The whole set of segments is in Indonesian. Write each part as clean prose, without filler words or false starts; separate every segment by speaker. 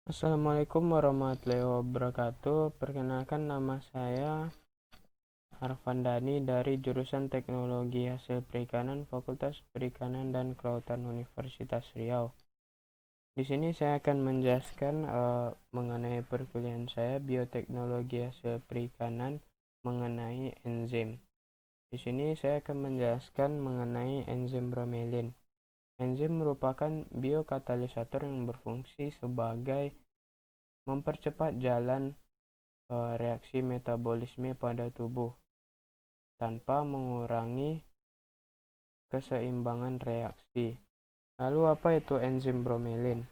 Speaker 1: Assalamualaikum warahmatullahi wabarakatuh. Perkenalkan, nama saya Arfandani dari jurusan Teknologi Hasil Perikanan Fakultas Perikanan dan Kelautan Universitas Riau. Di sini saya akan menjelaskan mengenai perkuliahan saya Bioteknologi Hasil Perikanan mengenai enzim. Di sini saya akan menjelaskan mengenai enzim bromelin. Enzim merupakan biokatalisator yang berfungsi sebagai mempercepat jalan reaksi metabolisme pada tubuh tanpa mengurangi keseimbangan reaksi. Lalu apa itu enzim bromelin?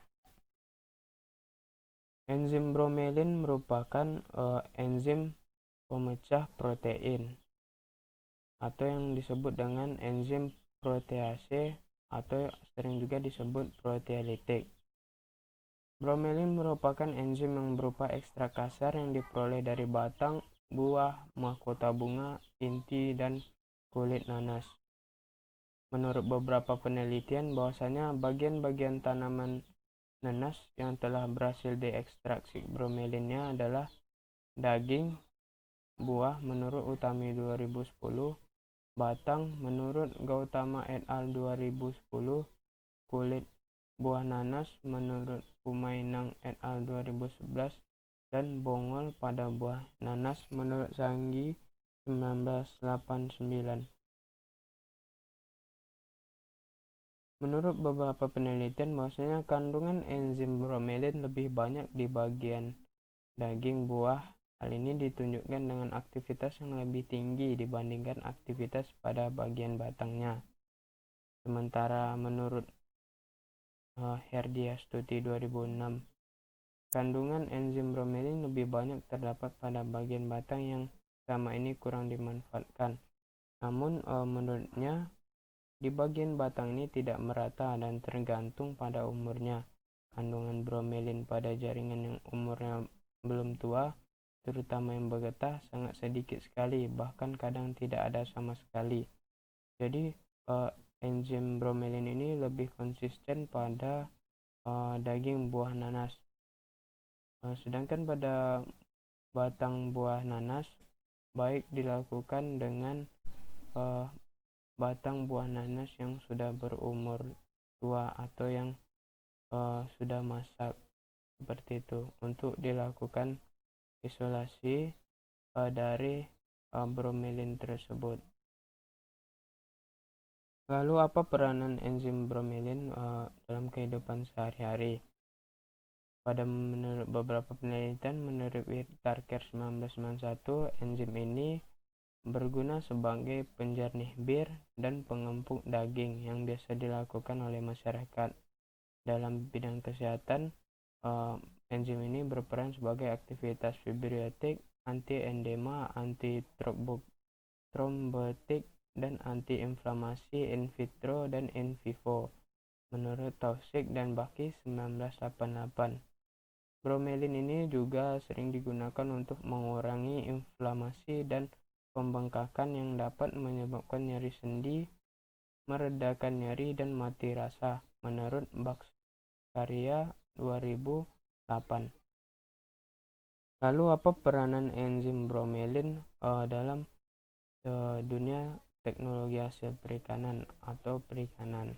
Speaker 1: Enzim bromelin merupakan enzim pemecah protein atau yang disebut dengan enzim protease atau sering juga disebut proteolitik. Bromelin merupakan enzim yang berupa ekstrak kasar yang diperoleh dari batang, buah, mahkota bunga, inti, dan kulit nanas. Menurut beberapa penelitian, bahwasanya bagian-bagian tanaman nanas yang telah berhasil diekstraksi bromelinnya adalah daging, buah menurut Utami 2010, batang menurut Gautama et al. 2010, kulit buah nanas menurut Pumainang et al. 2011, dan bongol pada buah nanas menurut Zhangyi 1989. Menurut beberapa penelitian, bahwasanya kandungan enzim bromelin lebih banyak di bagian daging buah. Hal ini ditunjukkan dengan aktivitas yang lebih tinggi dibandingkan aktivitas pada bagian batangnya. Sementara menurut Herdiastuti 2006, kandungan enzim bromelin lebih banyak terdapat pada bagian batang yang selama ini kurang dimanfaatkan. Namun menurutnya di bagian batang ini tidak merata dan tergantung pada umurnya. Kandungan bromelin pada jaringan yang umurnya belum tua, terutama yang bergetah, sangat sedikit sekali, bahkan kadang tidak ada sama sekali. Jadi enzim bromelin ini lebih konsisten pada daging buah nanas. Sedangkan pada batang buah nanas baik dilakukan dengan batang buah nanas yang sudah berumur tua atau yang sudah masak, seperti itu, untuk dilakukan isolasi dari bromelin tersebut. Lalu apa peranan enzim bromelin dalam kehidupan sehari-hari? Pada menurut beberapa penelitian, menurut Whitaker 1991, enzim ini berguna sebagai penjernih bir dan pengempuk daging yang biasa dilakukan oleh masyarakat. Dalam bidang kesehatan, enzim ini berperan sebagai aktivitas fibrotik, anti-endema, anti-trombotik, dan anti-inflamasi in vitro dan in vivo, menurut Tausig dan Baki 1988. Bromelin ini juga sering digunakan untuk mengurangi inflamasi dan pembengkakan yang dapat menyebabkan nyeri sendi, meredakan nyeri, dan mati rasa, menurut Bhaskacharya 2008. Lalu apa peranan enzim bromelin dalam dunia teknologi hasil perikanan atau perikanan?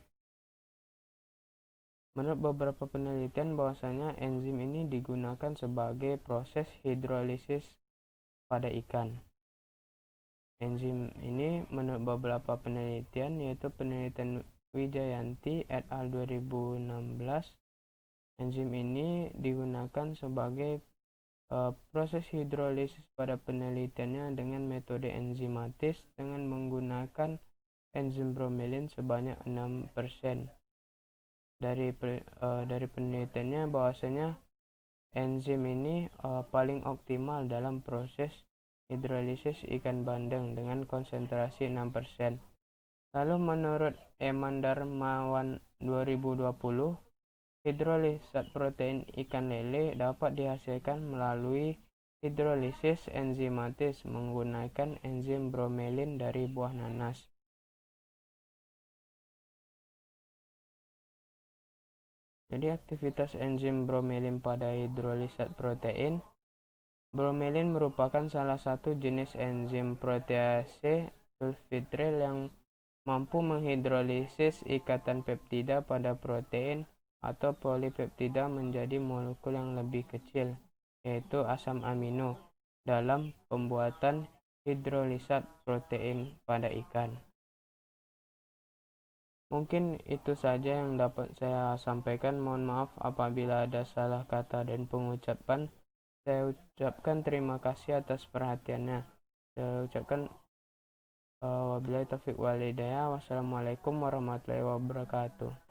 Speaker 1: Menurut beberapa penelitian, bahwasanya enzim ini digunakan sebagai proses hidrolisis pada ikan. Enzim ini menurut beberapa penelitian, yaitu penelitian Wijayanti et al. 2016, enzim ini digunakan sebagai proses hidrolisis pada penelitiannya dengan metode enzimatis dengan menggunakan enzim bromelin sebanyak 6%. Dari penelitiannya, bahwasanya enzim ini paling optimal dalam proses hidrolisis ikan bandeng dengan konsentrasi 6%. Lalu menurut Eman Darmawan 2020, hidrolisat protein ikan lele dapat dihasilkan melalui hidrolisis enzimatis menggunakan enzim bromelin dari buah nanas. Jadi aktivitas enzim bromelin pada hidrolisat protein. Bromelin merupakan salah satu jenis enzim protease sulfitryl yang mampu menghidrolisis ikatan peptida pada protein atau polipeptida menjadi molekul yang lebih kecil, yaitu asam amino, dalam pembuatan hidrolisat protein pada ikan. Mungkin itu saja yang dapat saya sampaikan. Mohon maaf apabila ada salah kata dan pengucapan. Saya ucapkan terima kasih atas perhatiannya. Saya ucapkan wabillahi taufiq wal hidayah. Wassalamualaikum warahmatullahi wabarakatuh.